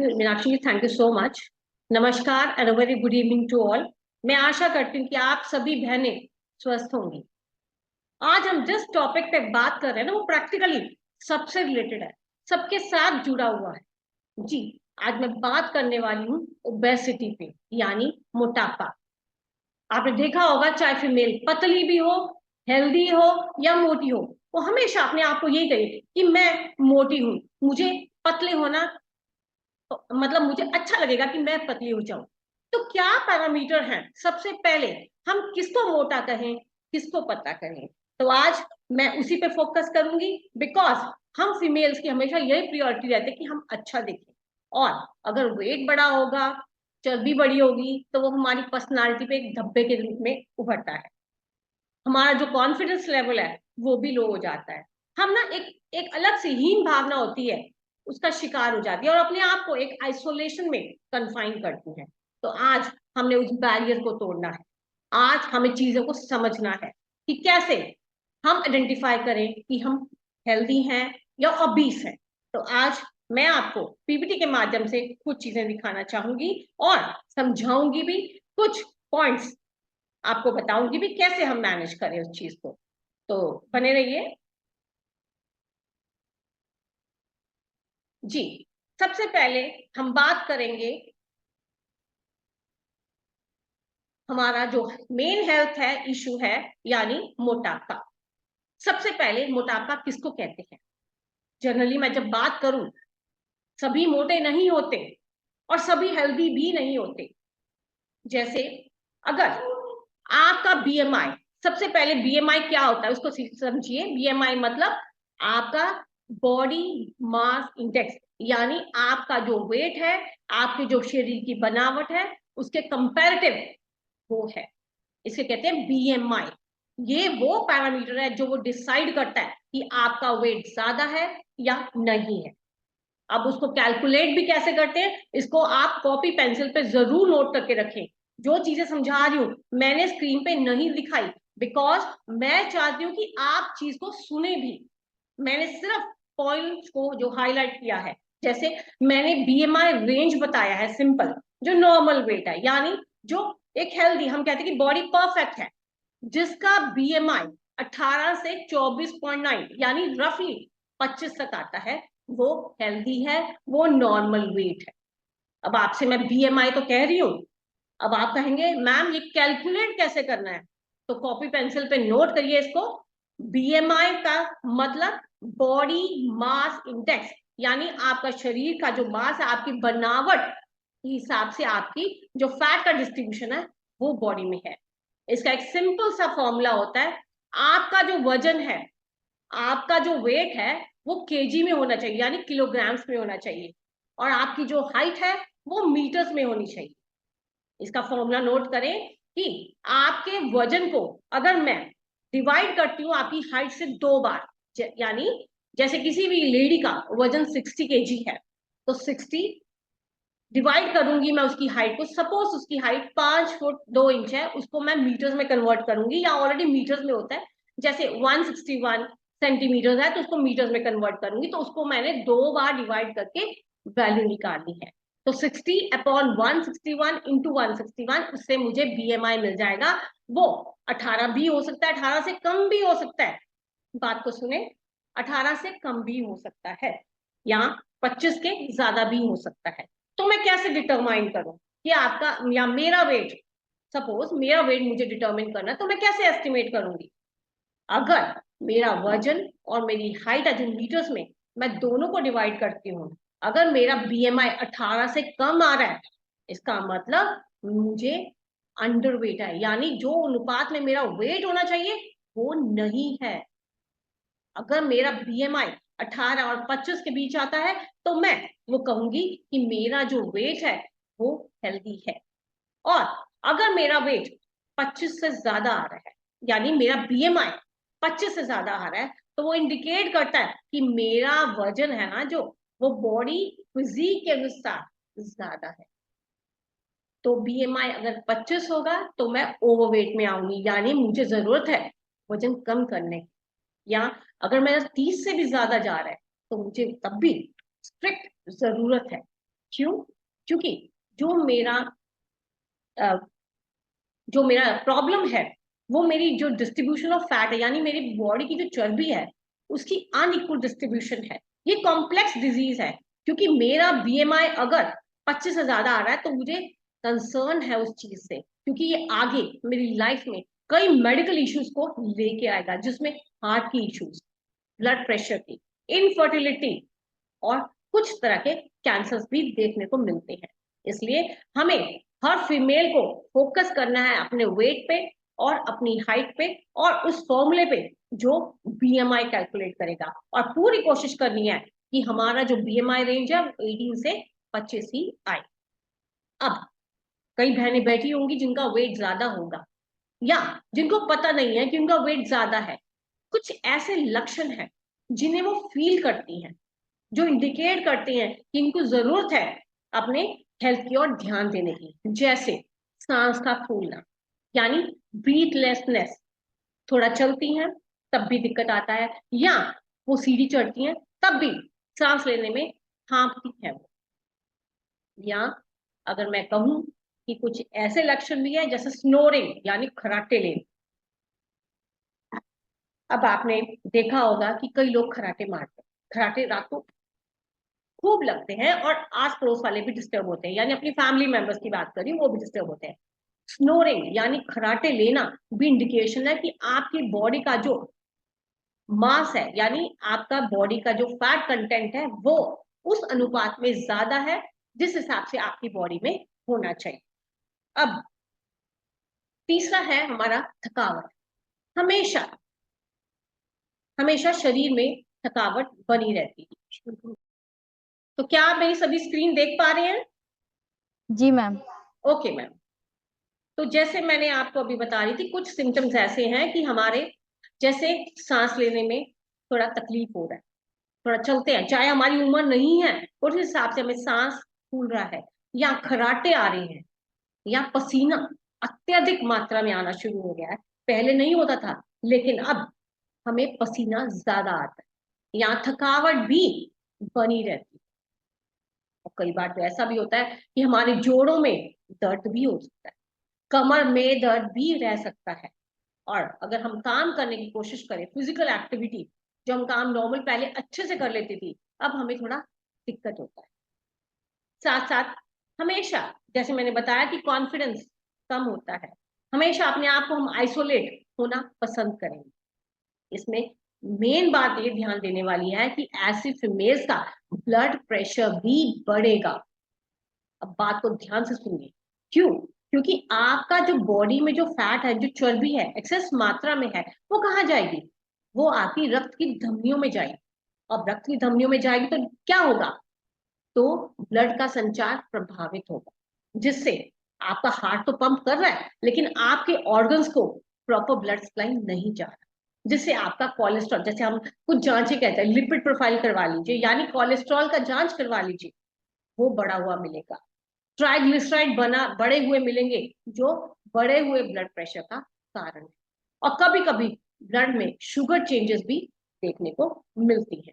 You Meenakshi, thank you so much. नमस्कार and a very good evening to all. मैं आशा करती हूँ कि आप सभी बहनें स्वस्थ होंगी। आज हम जिस टॉपिक पे बात कर रहे हैं ना, वो प्रैक्टिकली सबसे रिलेटेड है, सबके साथ जुड़ा हुआ है। जी, आज मैं बात करने वाली हूँ ओबेसिटी पे, यानी मोटापा। आपने देखा होगा, चाहे फीमेल पतली भी हो, हेल्दी हो या मोटी हो, वो हमेशा अपने आप को यही कहे कि मैं मोटी हूँ, मुझे पतले होना मतलब मुझे अच्छा लगेगा कि मैं पतली हो जाऊं। तो क्या पैरामीटर हैं? सबसे पहले हम किसको मोटा कहें, किसको पतला कहें? तो आज मैं उसी पे फोकस करूंगी, बिकॉज हम फीमेल्स की हमेशा यही प्रियोरिटी रहती है कि हम अच्छा दिखें। और अगर वेट बड़ा होगा, चर्बी बड़ी होगी, तो वो हमारी पर्सनालिटी पे एक धब्बे के रूप में उभरता है। हमारा जो कॉन्फिडेंस लेवल है वो भी लो हो जाता है। हम ना एक एक अलग सी हीन भावना होती है, उसका शिकार हो जाती है और अपने आप को एक आइसोलेशन में कन्फाइन करती है। तो आज हमने उस बैरियर को तोड़ना है। आज हमें चीजों को समझना है कि कैसे हम आइडेंटिफाई करें कि हम हेल्दी हैं या ओबीस हैं। तो आज मैं आपको पीपीटी के माध्यम से कुछ चीजें दिखाना चाहूंगी और समझाऊंगी भी, कुछ पॉइंट्स आपको बताऊंगी भी कैसे हम मैनेज करें उस चीज को। तो बने रहिए। जी, सबसे पहले हम बात करेंगे हमारा जो मेन हेल्थ है इशू है, यानी मोटापा। सबसे पहले मोटापा किसको कहते हैं? जनरली मैं जब बात करूं, सभी मोटे नहीं होते और सभी हेल्दी भी नहीं होते। जैसे अगर आपका बीएमआई, सबसे पहले बीएमआई क्या होता है उसको समझिए। बीएमआई मतलब आपका बॉडी मास इंडेक्स, यानी आपका जो वेट है, आपके जो शरीर की बनावट है, उसके कंपैरेटिव वो है, इसे कहते हैं बीएमआई। ये वो पैरामीटर है जो वो डिसाइड करता है कि आपका वेट ज्यादा है या नहीं है। अब उसको कैलकुलेट भी कैसे करते हैं, इसको आप कॉपी पेंसिल पे जरूर नोट करके रखें। जो चीजें समझा रही हूं मैंने स्क्रीन पे नहीं दिखाई, बिकॉज मैं चाहती हूं कि आप चीज को सुने भी। मैंने सिर्फ पॉइंट्स को जो हाईलाइट किया है, जैसे मैंने बीएमआई रेंज बताया है, सिंपल, जो नॉर्मल वेट है, यानी जो एक हेल्दी, हम कहते हैं कि बॉडी परफेक्ट है, जिसका बीएमआई 18 से 24.9 यानी रफली 25 तक आता है, वो हेल्दी है, वो नॉर्मल वेट है। अब आपसे मैं बीएमआई तो कह रही हूं, अब आप कहेंगे मैम ये कैलकुलेट कैसे करना है? तो कॉपी पेंसिल पे नोट करिए इसको। बीएमआई का मतलब बॉडी मास इंडेक्स, यानी आपका शरीर का जो मास है, आपकी बनावट के हिसाब से आपकी जो फैट का डिस्ट्रीब्यूशन है वो बॉडी में है। इसका एक सिंपल सा फॉर्मूला होता है, आपका जो वजन है, आपका जो वेट है, वो केजी में होना चाहिए, यानी किलोग्राम्स में होना चाहिए, और आपकी जो हाइट है वो मीटर्स में होनी चाहिए। इसका फॉर्मूला नोट करें कि आपके वजन को अगर मैं डिवाइड करती हूँ आपकी हाइट से 2 बार, यानी जैसे किसी भी लेडी का वजन 60 केजी है, तो 60 डिवाइड करूंगी मैं उसकी हाइट को। सपोज उसकी हाइट 5 फुट 2 इंच है, उसको मैं मीटर्स में कन्वर्ट करूंगी, या ऑलरेडी मीटर्स में होता है, जैसे 161 सेंटीमीटर है तो उसको मीटर्स में कन्वर्ट करूंगी, तो उसको मैंने 2 बार डिवाइड करके वैल्यू निकालनी है। तो 60 अपॉन 161 इंटू 161, उससे मुझे बीएमआई मिल जाएगा। वो 18 भी हो सकता है, 18 से कम भी हो सकता है, बात को सुने, 18 से कम भी हो सकता है, या 25 के ज्यादा भी हो सकता है। तो मैं कैसे डिटरमाइन करूं कि आपका या मेरा वेट, सपोज मेरा वेट मुझे डिटरमाइन करना है, तो मैं कैसे एस्टिमेट करूंगी? अगर मेरा वजन और मेरी हाइट है जो मीटर्स में, मैं दोनों को डिवाइड करती हूँ, अगर मेरा बीएमआई 18 से कम आ रहा है, इसका मतलब मुझे अंडर वेट है, यानी जो अनुपात में मेरा वेट होना चाहिए वो नहीं है। अगर मेरा बीएमआई 18 और 25 के बीच आता है, तो मैं वो कहूंगी कि मेरा जो वेट है वो हेल्दी है। और अगर मेरा वेट 25 से ज्यादा आ रहा है, यानी मेरा बीएमआई 25 से ज्यादा आ रहा है, तो वो इंडिकेट करता है कि मेरा वजन है ना, जो वो बॉडी फिजिक के अनुसार ज्यादा है। तो बीएमआई अगर 25 होगा तो मैं ओवरवेट में आऊंगी, यानी मुझे जरूरत है वजन कम करने की। या अगर मेरा 30 से भी ज्यादा जा रहा है, तो मुझे तब भी स्ट्रिक्ट जरूरत है क्यों? क्योंकि जो मेरा जो मेरा प्रॉब्लम है वो मेरी जो डिस्ट्रीब्यूशन ऑफ फैट है, यानी मेरी बॉडी की जो चर्बी है उसकी अनइक्वल डिस्ट्रीब्यूशन है। ये कॉम्प्लेक्स डिजीज है, क्योंकि मेरा बीएमआई अगर 25 से ज्यादा आ रहा है तो मुझे कंसर्न है उस चीज से, क्योंकि ये आगे मेरी लाइफ में कई मेडिकल इश्यूज को लेके आएगा, जिसमें हार्ट की इश्यूज, ब्लड प्रेशर की, इनफर्टिलिटी और कुछ तरह के कैंसर्स भी देखने को मिलते हैं। इसलिए हमें हर फीमेल को फोकस करना है अपने वेट पे और अपनी हाइट पे और उस फॉर्मूले पे जो बीएमआई कैलकुलेट करेगा, और पूरी कोशिश करनी है कि हमारा जो बीएमआई रेंज है 18 से 25 ही आए। अब कई बहनें बैठी होंगी जिनका वेट ज्यादा होगा, या जिनको पता नहीं है कि उनका वेट ज्यादा है। कुछ ऐसे लक्षण हैं जिन्हें वो फील करती हैं, जो इंडिकेट करते हैं कि इनको जरूरत है अपने हेल्थ की ओर ध्यान देने की, जैसे सांस का फूलना, यानी ब्रीथलेसनेस, थोड़ा चलती हैं तब भी दिक्कत आता है, या वो सीढ़ी चढ़ती हैं तब भी सांस लेने में हांफती है वो, या अगर मैं कहूं कि कुछ ऐसे लक्षण भी है जैसे स्नोरिंग, यानी खराटे लेना। अब आपने देखा होगा कि कई लोग खराटे मारते हैं, खराटे रात को खूब लगते हैं और आस पड़ोस वाले भी डिस्टर्ब होते हैं, यानी अपनी फैमिली मेंबर्स की बात करी, वो भी डिस्टर्ब होते हैं। स्नोरिंग यानी खराटे लेना भी इंडिकेशन है कि आपकी बॉडी का जो मास है, यानी आपका बॉडी का जो फैट कंटेंट है वो उस अनुपात में ज्यादा है जिस हिसाब से आपकी बॉडी में होना चाहिए। अब तीसरा है हमारा थकावट। हमेशा हमेशा शरीर में थकावट बनी रहती है। तो क्या आप मेरी सभी स्क्रीन देख पा रहे हैं? जी मैम। Okay ma'am. तो जैसे मैंने आपको अभी बता रही थी, कुछ सिम्टम्स ऐसे हैं कि हमारे जैसे सांस लेने में थोड़ा तकलीफ हो रहा है, थोड़ा चलते हैं, चाहे हमारी उम्र नहीं है उस हिसाब से हमें सांस फूल रहा है, या खराटे आ रहे हैं, या पसीना अत्यधिक मात्रा में आना शुरू हो गया है। पहले नहीं होता था लेकिन अब हमें पसीना ज्यादा आता है, या थकावट भी बनी रहती है। और कई बार तो ऐसा भी होता है कि हमारे जोड़ों में दर्द भी हो सकता है, कमर में दर्द भी रह सकता है। और अगर हम काम करने की कोशिश करें, फिजिकल एक्टिविटी, जो हम काम नॉर्मल पहले अच्छे से कर लेती थी, अब हमें थोड़ा दिक्कत होता है। साथ साथ हमेशा, जैसे मैंने बताया कि कॉन्फिडेंस कम होता है, हमेशा अपने आप को हम आइसोलेट होना पसंद करेंगे। इसमें मेन बात ये ध्यान देने वाली है कि ऐसी फीमेल्स का ब्लड प्रेशर भी बढ़ेगा। अब बात को ध्यान से सुनिए। क्यों? क्योंकि आपका जो बॉडी में जो फैट है, जो चर्बी है, एक्सेस मात्रा में है, वो कहाँ जाएगी? वो आपकी रक्त की धमनियों में जाएगी। अब रक्त की धमनियों में जाएगी तो क्या होगा? तो ब्लड का संचार प्रभावित होगा, जिससे आपका हार्ट तो पंप कर रहा है लेकिन आपके ऑर्गन्स को प्रॉपर ब्लड सप्लाई नहीं जा रहा, जिससे आपका कोलेस्ट्रॉल, जैसे हम कुछ जांचें कहते हैं, लिपिड प्रोफाइल करवा लीजिए, यानी कोलेस्ट्रॉल का जांच करवा लीजिए, वो बढ़ा हुआ मिलेगा। ट्राइग्लिसराइड बढ़े हुए मिलेंगे, जो बढ़े हुए ब्लड प्रेशर का कारण है। और कभी कभी ब्लड में शुगर चेंजेस भी देखने को मिलती है।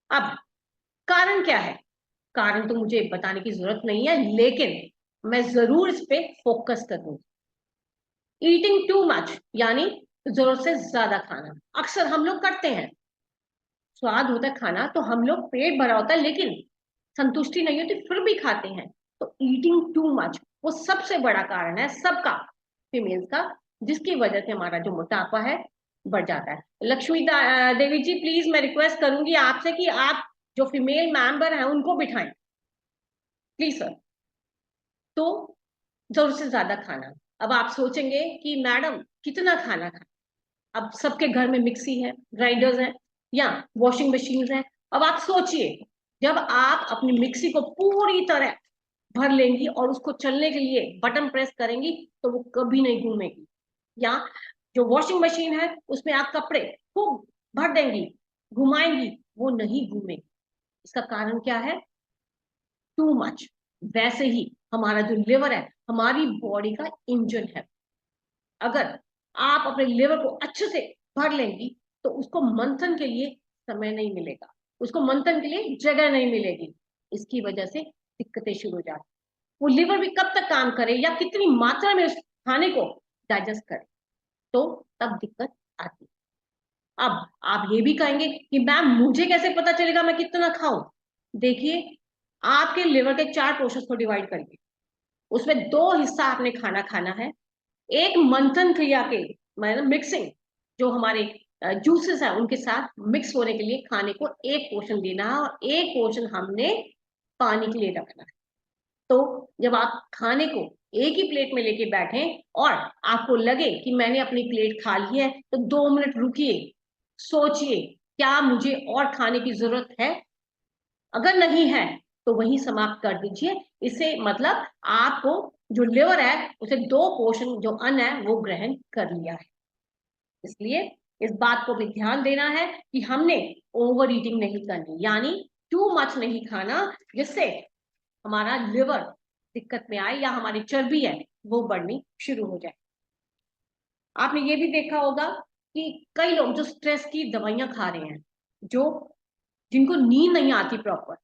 अब कारण क्या है? कारण तो मुझे बताने की जरूरत नहीं है, लेकिन मैं जरूर इस पे फोकस करूंगी। ईटिंग टू मच, यानी जरूरत से ज्यादा खाना अक्सर हम लोग करते हैं। स्वाद होता है खाना तो हम लोग, पेट भरा होता है लेकिन संतुष्टि नहीं होती फिर भी खाते हैं। तो ईटिंग टू मच वो सबसे बड़ा कारण है सबका, फीमेल्स का, जिसकी वजह से हमारा जो मोटापा है बढ़ जाता है। लक्ष्मी देवी जी, प्लीज मैं रिक्वेस्ट करूंगी आपसे कि आप जो फीमेल मेंबर हैं उनको बिठाएं, प्लीज सर। तो जरूरत से ज्यादा खाना। अब आप सोचेंगे कि मैडम कितना खाना खाए? अब सबके घर में मिक्सी है, ग्राइंडर्स हैं, या वॉशिंग मशीन है। अब आप सोचिए, जब आप अपनी मिक्सी को पूरी तरह भर लेंगी और उसको चलने के लिए बटन प्रेस करेंगी तो वो कभी नहीं घूमेगी, या जो वॉशिंग मशीन है उसमें आप कपड़े खूब भर देंगी, घुमाएंगी, वो नहीं घूमेगी। इसका कारण क्या है? Too much. वैसे ही हमारा जो लिवर है हमारी बॉडी का इंजन है। अगर आप अपने लिवर को अच्छे से भर लेंगी तो उसको मंथन के लिए समय नहीं मिलेगा, उसको मंथन के लिए जगह नहीं मिलेगी। इसकी वजह से दिक्कतें शुरू हो जाती। वो लिवर भी कब तक काम करे या कितनी मात्रा में उस खाने को डाइजेस्ट करे, तो तब दिक्कत आती है। अब आप ये भी कहेंगे कि मैम मुझे कैसे पता चलेगा मैं कितना खाऊं? देखिए, आपके लिवर के 4 पोर्शन को डिवाइड करिए, उसमें 2 हिस्सा आपने खाना खाना है। एक मंथन क्रिया के मतलब मिक्सिंग, जो हमारे जूसेस है उनके साथ मिक्स होने के लिए खाने को एक पोर्शन देना है और एक पोर्शन हमने पानी के लिए रखना है। तो जब आप खाने को एक ही प्लेट में लेके बैठे और आपको लगे कि मैंने अपनी प्लेट खा ली है, तो 2 मिनट रुकिए, सोचिए क्या मुझे और खाने की जरूरत है? अगर नहीं है तो वहीं समाप्त कर दीजिए। इससे मतलब आपको जो लिवर है उसे 2 पोर्शन जो अन्न है वो ग्रहण कर लिया है। इसलिए इस बात को भी ध्यान देना है कि हमने ओवर ईटिंग नहीं करनी, यानी टू मच नहीं खाना, जिससे हमारा लिवर दिक्कत में आए या हमारी चर्बी है वो बढ़नी शुरू हो जाए। आपने ये भी देखा होगा कि कई लोग जो स्ट्रेस की दवाइयां खा रहे हैं, जो जिनको नींद नहीं आती प्रॉपर,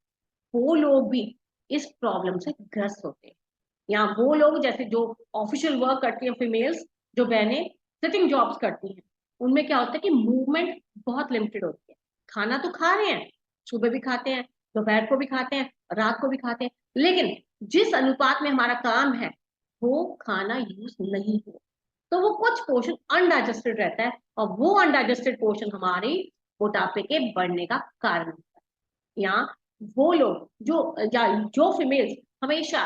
वो लोग भी इस प्रॉब्लम से ग्रस्त होते हैं। या वो लोग जैसे जो ऑफिशियल वर्क करती हैं, फीमेल्स जो बहनें सिटिंग जॉब्स करती हैं, उनमें क्या होता है कि मूवमेंट बहुत लिमिटेड होती है। खाना तो खा रहे हैं, सुबह भी खाते हैं, दोपहर को भी खाते हैं, रात को भी खाते हैं, लेकिन जिस अनुपात में हमारा काम है वो खाना यूज नहीं हो, तो वो कुछ पोर्शन अनडाइजेस्टेड रहता है और वो अनडाइजेस्टेड पोर्शन हमारी मोटापे के बढ़ने का कारण होता है। या वो लोग जो फीमेल्स हमेशा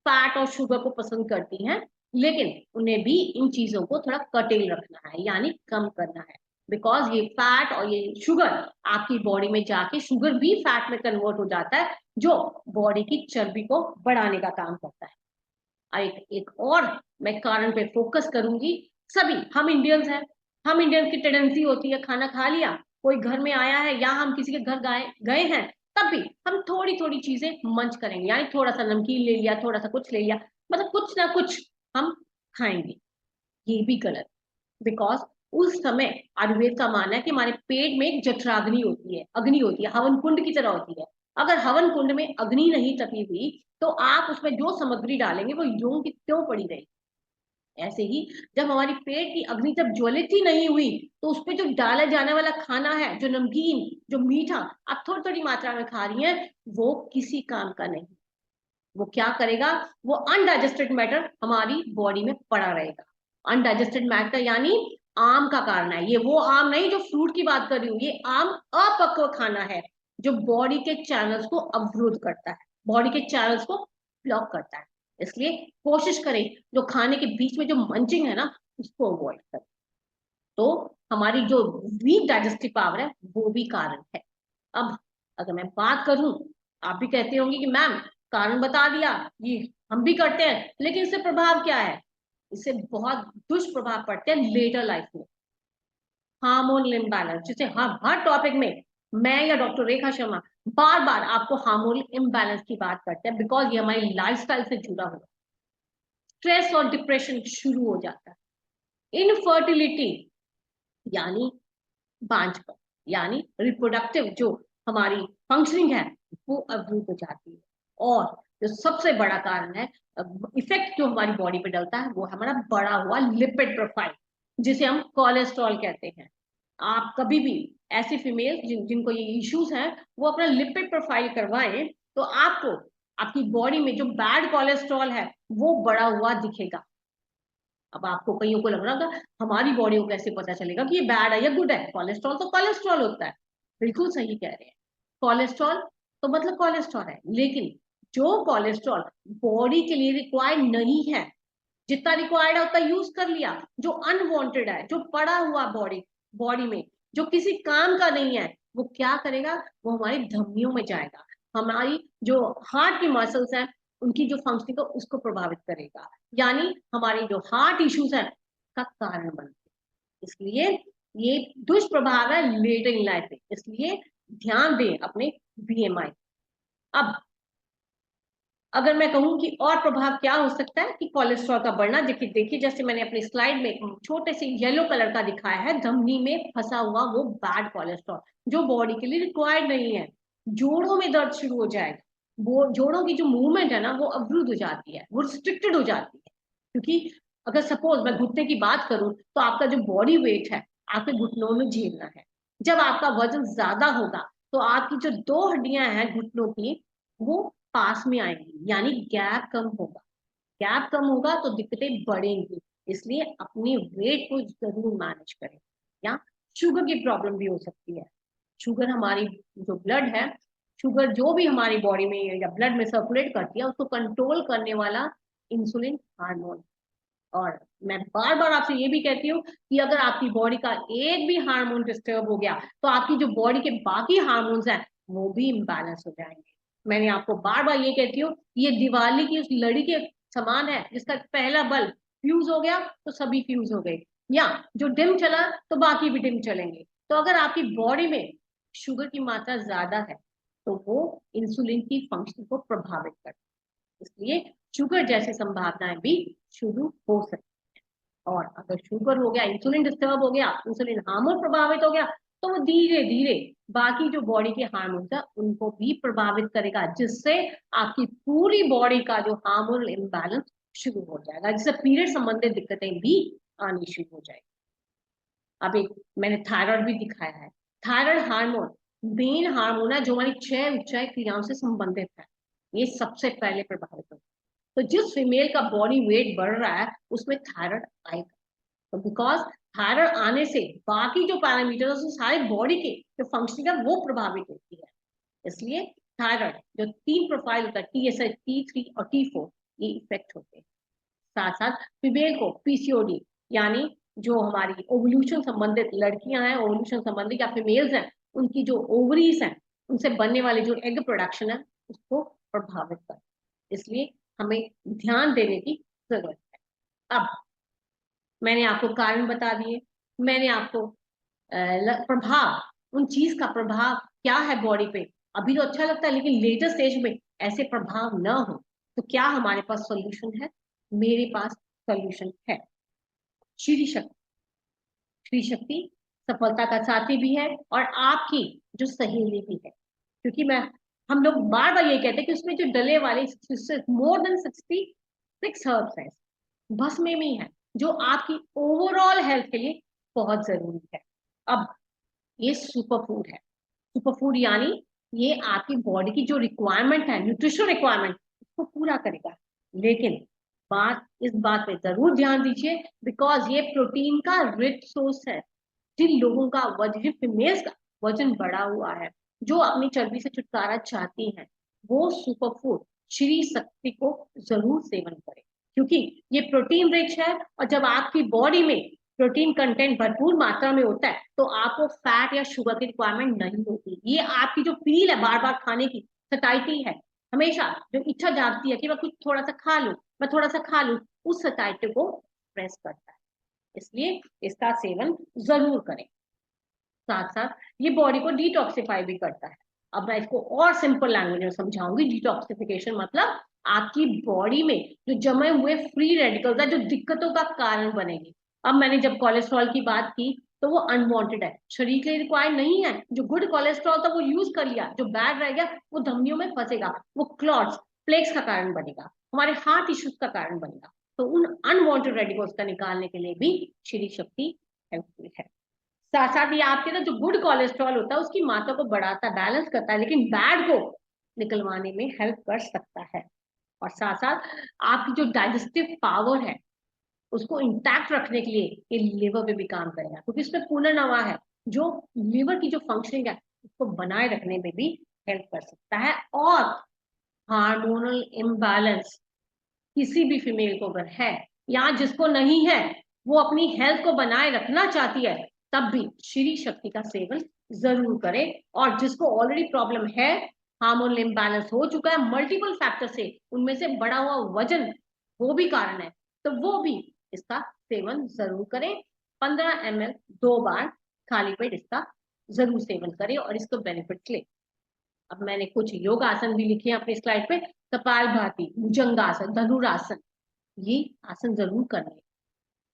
फैट और शुगर को पसंद करती हैं, लेकिन उन्हें भी इन चीजों को थोड़ा कटेल रखना है, यानी कम करना है। बिकॉज ये फैट और ये शुगर आपकी बॉडी में जाके शुगर भी फैट में कन्वर्ट हो जाता है, जो बॉडी की चर्बी को बढ़ाने का काम करता है। एक और मैं कारण पे फोकस करूंगी। सभी हम इंडियंस हैं, हम इंडियंस की टेंडेंसी होती है खाना खा लिया, कोई घर में आया है या हम किसी के घर गए हैं, तब भी हम थोड़ी थोड़ी चीजें मंच करेंगे, यानी थोड़ा सा नमकीन ले लिया, थोड़ा सा कुछ ले लिया, मतलब कुछ ना कुछ हम खाएंगे। ये भी गलत, बिकॉज उस समय आयुर्वेद का मानना है कि हमारे पेट में एक जठराग्नि होती है, अग्नि होती है, हवन कुंड की तरह होती है। अगर हवन कुंड में अग्नि नहीं तपी हुई तो आप उसमें जो सामग्री डालेंगे वो यूं की त्यों पड़ी रहेगी। ऐसे ही जब हमारी पेट की अग्नि जब ज्वलित ही नहीं हुई, तो उसपे जो डाला जाने वाला खाना है, जो नमकीन, जो मीठा आप थोड़ी थोड़ी मात्रा में खा रही हैं, वो किसी काम का नहीं। वो क्या करेगा? वो अनडाइजेस्टेड मैटर हमारी बॉडी में पड़ा रहेगा। अनडाइजेस्टेड मैटर यानी आम का कारण है, ये वो आम नहीं जो फ्रूट की बात कर रही हूँ, ये आम अपक्व खाना है जो बॉडी के चैनल्स को अवरुद्ध करता है, बॉडी के चैनल्स को ब्लॉक करता है। इसलिए कोशिश करें जो खाने के बीच में जो मंचिंग है ना, उसको अवॉइड करें। तो हमारी जो वीक डाइजेस्टिव पावर है वो भी कारण है। अब अगर मैं बात करूं, आप भी कहते होंगे कि मैम कारण बता दिया, ये हम भी करते हैं, लेकिन इससे प्रभाव क्या है? इससे बहुत दुष्प्रभाव पड़ते हैं लेटर लाइफ में। हार्मोनल इम्बैलेंस, जिसे हर टॉपिक में मैं या डॉक्टर रेखा शर्मा बार बार आपको हार्मोनल इम्बैलेंस की बात करते हैं, बिकॉज ये हमारी लाइफस्टाइल से जुड़ा हुआ। स्ट्रेस और डिप्रेशन शुरू हो जाता है। इनफर्टिलिटी यानी बांझपन, यानी रिप्रोडक्टिव जो हमारी फंक्शनिंग है वो अवरुद्ध हो जाती है। और जो सबसे बड़ा कारण है, इफेक्ट जो हमारी बॉडी पे डलता है, वो हमारा बढ़ा हुआ लिपिड प्रोफाइल, जिसे हम कोलेस्ट्रॉल कहते हैं। आप कभी भी ऐसी फीमेल जिनको ये इश्यूज हैं, वो अपना लिपिड प्रोफाइल करवाएं, तो आपको आपकी बॉडी में जो बैड कोलेस्ट्रॉल है वो बढ़ा हुआ दिखेगा। अब आपको कईयों को लग रहा होगा हमारी बॉडी को कैसे पता चलेगा कि ये बैड है या गुड है, कोलेस्ट्रॉल तो कोलेस्ट्रॉल होता है। बिल्कुल सही कह रहे हैं, कोलेस्ट्रॉल तो मतलब कोलेस्ट्रॉल है, लेकिन जो कोलेस्ट्रॉल बॉडी के लिए रिक्वायर्ड नहीं है, जितना रिक्वायर्ड है उतना यूज कर लिया, जो अनवांटेड है, जो पड़ा हुआ बॉडी बॉडी में, जो किसी काम का नहीं है, वो क्या करेगा? वो हमारी धमनियों में जाएगा, हमारी जो हार्ट की मसल्स हैं उनकी जो फंक्शनिंग को उसको प्रभावित करेगा, यानी हमारे जो हार्ट इश्यूज है का कारण बनते। इसलिए ये दुष्प्रभाव है लेटर इन लाइफ में, इसलिए ध्यान दें अपने बीएमआई। अब अगर मैं कहूं कि और प्रभाव क्या हो सकता है कि कोलेस्ट्रॉल का बढ़ना, देखिए जैसे मैंने अपनी स्लाइड में छोटे से येलो कलर का दिखाया है, धमनी में फंसा हुआ वो बैड कोलेस्ट्रॉल जो बॉडी के लिए रिक्वायर्ड नहीं है, जोड़ों में दर्द शुरू हो जाएगा, वो जोड़ों की जो मूवमेंट है ना वो अवरुद्ध हो जाती है, वो रिस्ट्रिक्टेड हो जाती है। क्योंकि अगर सपोज मैं घुटने की बात करूं तो आपका जो बॉडी वेट है आपके घुटनों में झेलना है। जब आपका वजन ज्यादा होगा तो आपकी जो दो हड्डियां हैं घुटनों की वो पास में आएंगी, यानी गैप कम होगा। गैप कम होगा तो दिक्कतें बढ़ेंगी। इसलिए अपनी वेट को जरूर मैनेज करें। या शुगर की प्रॉब्लम भी हो सकती है। शुगर हमारी जो ब्लड है, शुगर जो भी हमारी बॉडी में या ब्लड में सर्कुलेट करती है उसको कंट्रोल करने वाला इंसुलिन हार्मोन। और मैं बार बार आपसे ये भी कहती हूँ कि अगर आपकी बॉडी का एक भी हार्मोन डिस्टर्ब हो गया तो आपकी जो बॉडी के बाकी हार्मोन्स हैं वो भी इम्बैलेंस हो जाएंगे। मैंने आपको बार बार ये कहती हूँ, ये दिवाली की उस लड़ी के समान है जिसका पहला बल्ब फ्यूज हो गया तो सभी फ्यूज हो गए, या जो डिम चला तो बाकी भी डिम चलेंगे। तो अगर आपकी बॉडी में शुगर की मात्रा ज्यादा है तो वो इंसुलिन की फंक्शन को प्रभावित करता है। इसलिए शुगर जैसी संभावनाएं भी शुरू हो सकती है। और अगर शुगर हो गया, इंसुलिन डिस्टर्ब हो गया, इंसुलिन हार्मोन प्रभावित हो गया तो वो धीरे धीरे बाकी जो बॉडी के हार्मोन्स है उनको भी प्रभावित करेगा, जिससे आपकी पूरी बॉडी का जो हार्मोनल इम्बैलेंस शुरू हो जाएगा, जिससे पीरियड संबंधित दिक्कतें भी आनी शुरू हो जाएगी। अभी मैंने थायराइड भी दिखाया है। थायराइड हार्मोन मेन हार्मोन है जो हमारी क्षय उच्चय क्रियाओं से संबंधित है। ये सबसे पहले प्रभावित होता है। तो जिस फीमेल का बॉडी वेट बढ़ रहा है उसमें थायराइड आएगा। तो बिकॉज थायराइड आने से बाकी जो पैरामीटर्स सारे बॉडी के जो फंक्शनिंग है वो प्रभावित होती है। इसलिए थायराइड जो तीन प्रोफाइल होता है, TSH, T3 और T4, ये इफेक्ट होते हैं। साथ साथ फीमेल को पीसीओडी यानी जो हमारी ओवल्यूशन संबंधित लड़कियां हैं, ओवल्यूशन संबंधित या फीमेल्स हैं, उनकी जो ओवरीज हैं उनसे बनने वाले जो एग प्रोडक्शन है उसको प्रभावित कर। इसलिए हमें ध्यान देने की जरूरत है। अब मैंने आपको कारण बता दिए, मैंने आपको प्रभाव, उन चीज का प्रभाव क्या है बॉडी पे। अभी तो अच्छा लगता है लेकिन लेटर स्टेज में ऐसे प्रभाव न हो तो क्या हमारे पास सॉल्यूशन है? मेरे पास सॉल्यूशन है। श्री शक्ति। श्री शक्ति सफलता का साथी भी है और आपकी जो सहेली भी है। क्योंकि मैं हम लोग बार बार ये कहते हैं कि उसमें जो डले वाले मोर देन 66 हर्ब्स है, भस्म में है, जो आपकी ओवरऑल हेल्थ के लिए बहुत जरूरी है। अब ये सुपर फूड है। सुपर फूड यानी ये आपकी बॉडी की जो रिक्वायरमेंट है, न्यूट्रिशन रिक्वायरमेंट, उसको पूरा करेगा। लेकिन बात इस बात पे जरूर ध्यान दीजिए बिकॉज ये प्रोटीन का रिच सोर्स है। जिन लोगों का वजन, फीमेल्स का वजन बढ़ा हुआ है, जो अपनी चर्बी से छुटकारा चाहती हैं, वो सुपर फूड श्री शक्ति को जरूर सेवन करें। क्योंकि ये प्रोटीन रिच है और जब आपकी बॉडी में प्रोटीन कंटेंट भरपूर मात्रा में होता है तो आपको फैट या शुगर की रिक्वायरमेंट नहीं होती। ये आपकी जो फील है बार बार खाने की, सटाइटी है, हमेशा जो इच्छा जागती है कि मैं कुछ थोड़ा सा खा लूं, मैं थोड़ा सा खा लूं, उस सटाइटी को प्रेस करता है। इसलिए इसका सेवन जरूर करें। साथ साथ ये बॉडी को डिटॉक्सिफाई भी करता है। अब मैं इसको और सिंपल लैंग्वेज में समझाऊंगी। डिटॉक्सिफिकेशन मतलब आपकी बॉडी में जो जमे हुए फ्री रेडिकल्स है जो दिक्कतों का कारण बनेगी। अब मैंने जब कोलेस्ट्रॉल की बात की तो वो अनवांटेड है, शरीर के लिए रिक्वायर्ड नहीं है। जो गुड कोलेस्ट्रॉल था वो यूज कर लिया, जो बैड रह गया वो धमनियों में फंसेगा, वो क्लॉट्स, प्लेक्स का कारण बनेगा, हमारे हार्ट इश्यूज का कारण बनेगा। तो उन अनवांटेड रेडिकल्स का निकालने के लिए भी श्री शक्ति हेल्पफुल है। साथ साथ ये आपके ना जो गुड कोलेस्ट्रॉल होता है उसकी मात्रा को बढ़ाता है, बैलेंस करता है, लेकिन बैड को निकलवाने में हेल्प कर सकता है। और साथ साथ आपकी जो डाइजेस्टिव पावर है उसको इंटैक्ट रखने के लिए ये लिवर पे भी काम करेगा, क्योंकि इसमें पुनर्नवा है जो लिवर की जो फंक्शनिंग है उसको बनाए रखने में भी हेल्प कर सकता है। और हार्मोनल इम्बैलेंस किसी भी फीमेल को अगर है या जिसको नहीं है, वो अपनी हेल्थ को बनाए रखना चाहती है, तब भी श्री शक्ति का सेवन जरूर करें। और जिसको ऑलरेडी प्रॉब्लम है, हार्मोनल इम्बैलेंस हो चुका है मल्टीपल फैक्टर से, उनमें से बढ़ा हुआ वजन वो भी कारण है, तो वो भी इसका सेवन जरूर करें। 15 ml 2 बार खाली पेट इसका जरूर सेवन करें और इसको बेनिफिट ले। अब मैंने कुछ योग आसन भी लिखे हैं अपनी स्लाइड पे। कपालभाति, भुजंगासन, धनुरासन, ये आसन जरूर करने।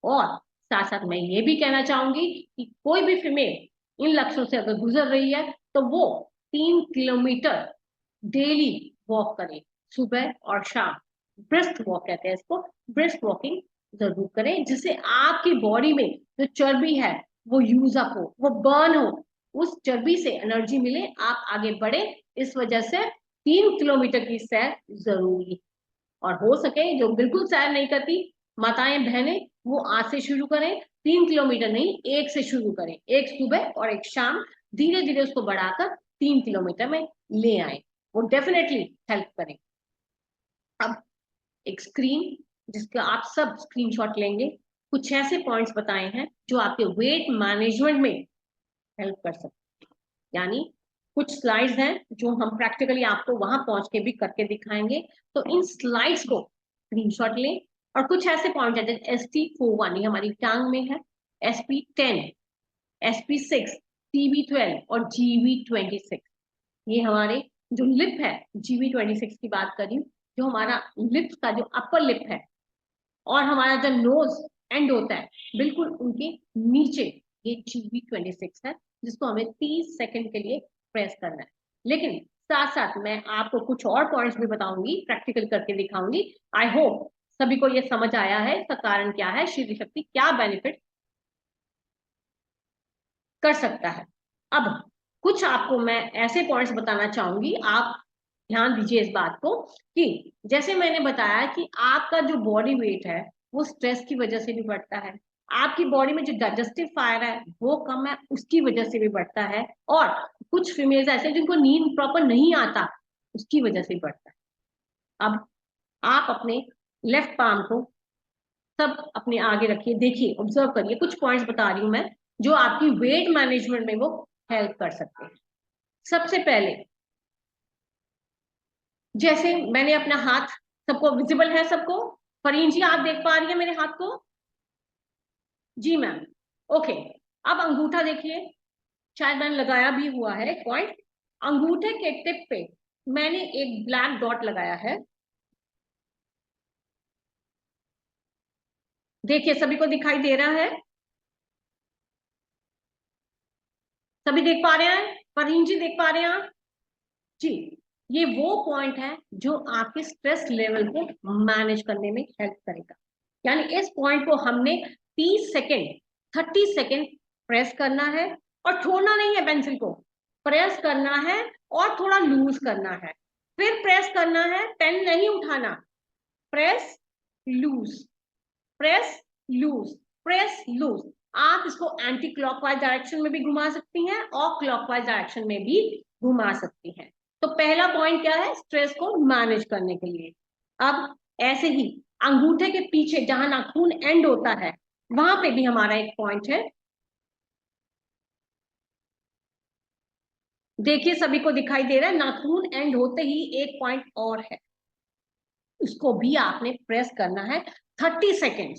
और साथ साथ मैं ये भी कहना चाहूंगी कि कोई भी फीमेल इन लक्ष्यों से अगर गुजर रही है तो वो 3 किलोमीटर डेली वॉक करें, सुबह और शाम। ब्रिस्क वॉक कहते हैं इसको, ब्रिस्क वॉकिंग जरूर करें, जिससे आपकी बॉडी में जो चर्बी है वो यूज अप हो, वो बर्न हो, उस चर्बी से एनर्जी मिले, आप आगे बढ़े। इस वजह से 3 किलोमीटर की सैर जरूरी। और हो सके जो बिल्कुल सैर नहीं करती माताएं बहनें, वो आज से शुरू करें। 3 किलोमीटर नहीं, 1 से शुरू करें, 1 सुबह और 1 शाम, धीरे धीरे उसको बढ़ाकर 3 किलोमीटर में ले आए, वो डेफिनेटली हेल्प करें। अब एक स्क्रीन जिसका आप सब स्क्रीनशॉट लेंगे, कुछ ऐसे पॉइंट्स बताए हैं जो आपके वेट मैनेजमेंट में हेल्प कर सकते हैं। यानी कुछ स्लाइड्स हैं जो हम प्रैक्टिकली आपको वहां पहुंच के भी करके दिखाएंगे, तो इन स्लाइड्स को स्क्रीनशॉट लें। और कुछ ऐसे पॉइंट है जैसे ST41 ये हमारी टांग में है, SP10, SP6, TB12 और GB26 ये हमारे जो लिप है, GB26 की बात करी, जो हमारा लिप्स का जो अपर लिप है और हमारा जो नोज एंड होता है बिल्कुल उनके नीचे, ये GB26 है, जिसको हमें 30 सेकंड के लिए प्रेस करना है। लेकिन साथ साथ मैं आपको कुछ और पॉइंट्स भी बताऊंगी, प्रैक्टिकल करके दिखाऊंगी। आई होप सभी को ये समझ आया है इसका कारण क्या है, शीघ्र शक्ति क्या बेनिफिट कर सकता है। अब कुछ आपको मैं ऐसे पॉइंट्स बताना चाहूंगी, आप ध्यान दीजिए इस बात को, कि जैसे मैंने बताया कि आपका जो बॉडी वेट है वो स्ट्रेस की वजह से भी बढ़ता है, आपकी बॉडी में जो डाइजेस्टिव फायर है वो कम है, उसकी वजह से भी बढ़ता है, और कुछ फीमेल्स ऐसे जिनको नींद प्रॉपर नहीं आता उसकी वजह से भी बढ़ता है। अब आप अपने लेफ्ट पार्म को सब अपने आगे रखिए, देखिए, ऑब्जर्व करिए, कुछ पॉइंट्स बता रही हूं मैं जो आपकी वेट मैनेजमेंट में वो हेल्प कर सकते हैं। सबसे पहले, जैसे मैंने अपना हाथ, सबको विजिबल है सबको? फरीन जी आप देख पा रही है मेरे हाथ को? जी मैम, ओके। अब अंगूठा देखिए, शायद मैंने लगाया भी हुआ है एक पॉइंट, अंगूठे के टिप पे मैंने एक ब्लैक डॉट लगाया है, देखिए सभी को दिखाई दे रहा है? सभी देख पा रहे हैं? फरीन जी देख पा रहे हैं आप? जी, ये वो पॉइंट है जो आपके स्ट्रेस लेवल को मैनेज करने में हेल्प करेगा। यानी इस पॉइंट को हमने 30 सेकेंड, 30 सेकेंड प्रेस करना है, और छोड़ना नहीं है, पेंसिल को प्रेस करना है और थोड़ा लूज करना है, फिर प्रेस करना है, पेन नहीं उठाना, press loose, press loose, press loose. आप इसको एंटी क्लॉकवाइज डायरेक्शन में भी घुमा सकती हैं और क्लॉकवाइज डायरेक्शन में भी घुमा सकती हैं। तो पहला पॉइंट क्या है, स्ट्रेस को मैनेज करने के लिए। अब ऐसे ही अंगूठे के पीछे जहां नाखून एंड होता है वहां पे भी हमारा एक पॉइंट है, देखिए सभी को दिखाई दे रहा है, नाखून एंड होते ही एक पॉइंट और है, उसको भी आपने प्रेस करना है 30 सेकेंड,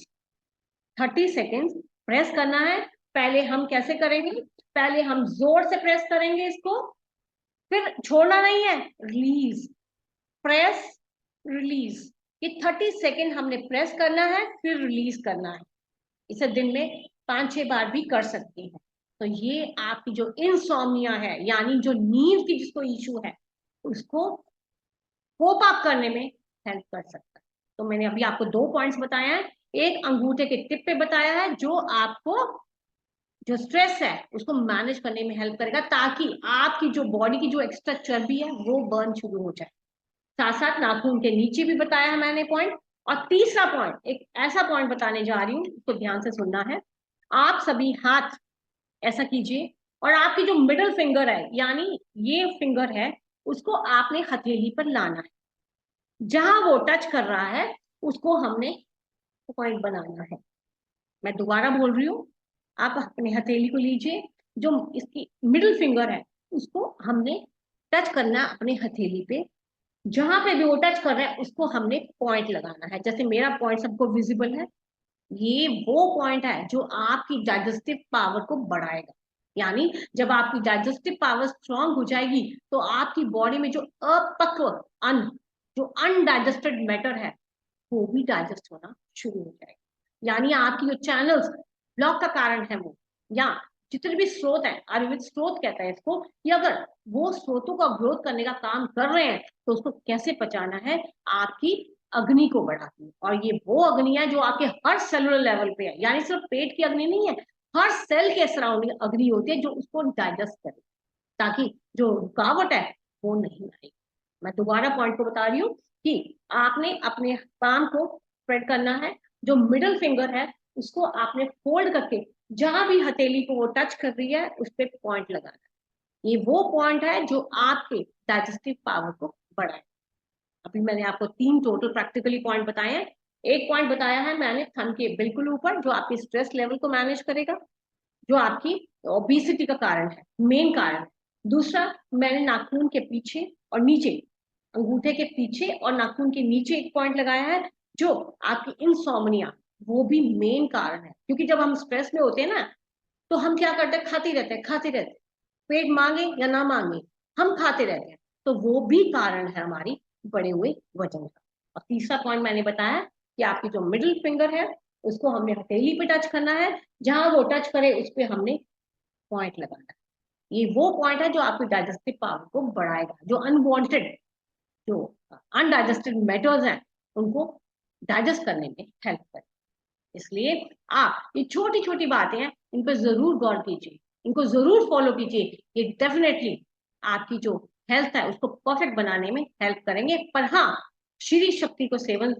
30 सेकेंड प्रेस करना है। पहले हम कैसे करेंगे, पहले हम जोर से प्रेस करेंगे इसको, फिर छोड़ना नहीं है, रिलीज, प्रेस, रिलीज। ये 30 सेकेंड हमने प्रेस करना है, फिर रिलीज करना है। इसे दिन में 5-6 बार भी कर सकती हैं। तो ये आपकी जो इंसोम्निया है, यानी जो नींद की जिसको इशू है, उसको कोप अप करने में हेल्प कर सकता है। तो मैंने अभी आपको 2 पॉइंट्स बताए हैं, एक अंगूठे के टिप पे बताया है जो आपको जो स्ट्रेस है उसको मैनेज करने में हेल्प करेगा, ताकि आपकी जो बॉडी की जो एक्स्ट्रा चर्बी है वो बर्न शुरू हो जाए। साथ साथ नाखून के नीचे भी बताया है मैंने पॉइंट। और तीसरा पॉइंट, एक ऐसा पॉइंट बताने जा रही हूँ, उसको ध्यान से सुनना है। आप सभी हाथ ऐसा कीजिए, और आपकी जो मिडिल फिंगर है, यानी ये फिंगर है, उसको आपने हथेली पर लाना है, जहां वो टच कर रहा है उसको हमने पॉइंट बनाना है। मैं दोबारा बोल रही हूँ, आप अपने हथेली को लीजिए, जो इसकी मिडिल फिंगर है उसको हमने टच करना है अपने हथेली पे, जहां पे भी वो टच कर रहा है उसको हमने पॉइंट लगाना है। जैसे मेरा पॉइंट सबको विजिबल है, ये वो पॉइंट है जो आपकी डाइजेस्टिव पावर को बढ़ाएगा। यानी जब आपकी डाइजेस्टिव पावर स्ट्रांग हो जाएगी तो आपकी बॉडी में जो अपक्व अन्न, जो अनडाइजेस्टेड मैटर है, वो भी डाइजेस्ट होना शुरू हो जाएगा। यानी आपकी जो चैनल्स ब्लॉक का कारण है वो, या जितने भी स्रोत है, आयुर्वेद स्रोत कहता है इसको, कि अगर वो स्रोतों का ग्रोथ करने का काम कर रहे हैं तो उसको कैसे पचाना है, आपकी अग्नि को बढ़ाती है। और ये वो अग्नि है जो आपके हर सेलुलर लेवल पे है, यानी सिर्फ पेट की अग्नि नहीं है, हर सेल के सराउंडिंग अग्नि होती है जो उसको डाइजेस्ट करे, ताकि जो रुकावट है वो नहीं आए। मैं दोबारा पॉइंट को बता रही हूँ कि आपने अपने पाम को स्प्रेड करना है, जो मिडल फिंगर है उसको आपने फोल्ड करके जहां भी हथेली को वो टच कर रही है उस पर पॉइंट लगाना है। ये वो पॉइंट है जो आपके डाइजेस्टिव पावर को बढ़ाए। अभी मैंने आपको 3 टोटल प्रैक्टिकली पॉइंट बताए हैं। एक पॉइंट बताया है मैंने थन के बिल्कुल ऊपर, जो आपके स्ट्रेस लेवल को मैनेज करेगा, जो आपकी ओबेसिटी का कारण है, मेन कारण है। दूसरा मैंने नाखून के पीछे और नीचे, अंगूठे के पीछे और नाखून के नीचे एक पॉइंट लगाया है, जो आपकी इंसोम्निया, वो भी मेन कारण है। क्योंकि जब हम स्ट्रेस में होते हैं ना, तो हम क्या करते हैं, खाते रहते हैं, खाते रहते हैं, पेट मांगे या ना मांगे हम खाते रहते हैं, तो वो भी कारण है हमारी बढ़े हुए वजन का। और तीसरा पॉइंट मैंने बताया कि आपकी जो मिडिल फिंगर है उसको हमने हथेली पे टच करना है, जहां वो टच करे उस पर हमने पॉइंट लगाना है। ये वो पॉइंट है जो आपकी डाइजेस्टिव पावर को बढ़ाएगा, जो अनवांटेड, जो अनडाइजेस्टेड मैटर्स हैं उनको डाइजेस्ट करने में हेल्प करें। इसलिए आप ये छोटी छोटी बातें हैं, इन पर जरूर गौर कीजिए, इनको जरूर फॉलो कीजिए। ये डेफिनेटली आपकी जो हेल्थ है उसको परफेक्ट बनाने में हेल्प करेंगे। पर हाँ, श्री शक्ति को सेवन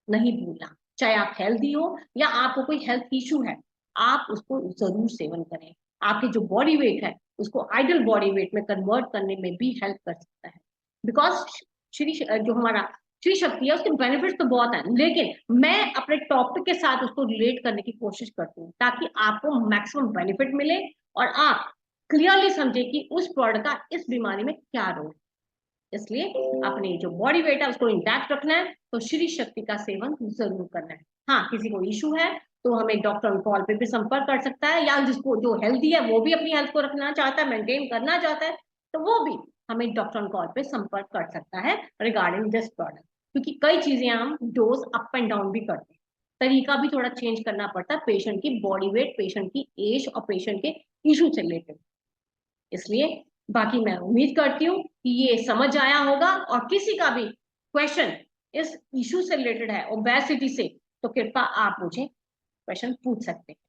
नहीं भूलना, चाहे आप हेल्दी हो या आपको कोई हेल्थ इशू है, आप उसको जरूर सेवन करें। आपके जो बॉडी वेट है उसको आइडल बॉडी वेट में कन्वर्ट करने में भी हेल्प कर सकता है। बिकॉज श्री जो हमारा श्री शक्ति है उसके बेनिफिट्स तो बहुत है, लेकिन मैं अपने टॉपिक के साथ उसको रिलेट करने की कोशिश करती हूँ ताकि आपको मैक्सिमम बेनिफिट मिले और आप क्लियरली समझे कि उस प्रोडक्ट का इस बीमारी में क्या रोल है। इसलिए अपनी जो बॉडी वेट है उसको इंटैक्ट रखना है तो श्री शक्ति का सेवन जरूर करना है। हाँ, किसी को इशू है तो हमें डॉक्टर ऑन कॉल पे भी संपर्क कर सकता है, या जिसको जो हेल्दी है वो भी अपनी हेल्थ को रखना चाहता है, मेंटेन करना चाहता है, तो वो भी हमें डॉक्टर ऑन कॉल पे संपर्क कर सकता है रिगार्डिंग दिस प्रोडक्ट। क्योंकि कई चीजें हम डोज अप एंड डाउन भी करते हैं, तरीका भी थोड़ा चेंज करना पड़ता है पेशेंट की बॉडी वेट, पेशेंट की एज और पेशेंट के इशू से रिलेटेड। इसलिए बाकी मैं उम्मीद करती हूँ कि ये समझ आया होगा, और किसी का भी क्वेश्चन इस इशू से रिलेटेड है, ओबेसिटी से, तो कृपया आप मुझे क्वेश्चन पूछ सकते हैं।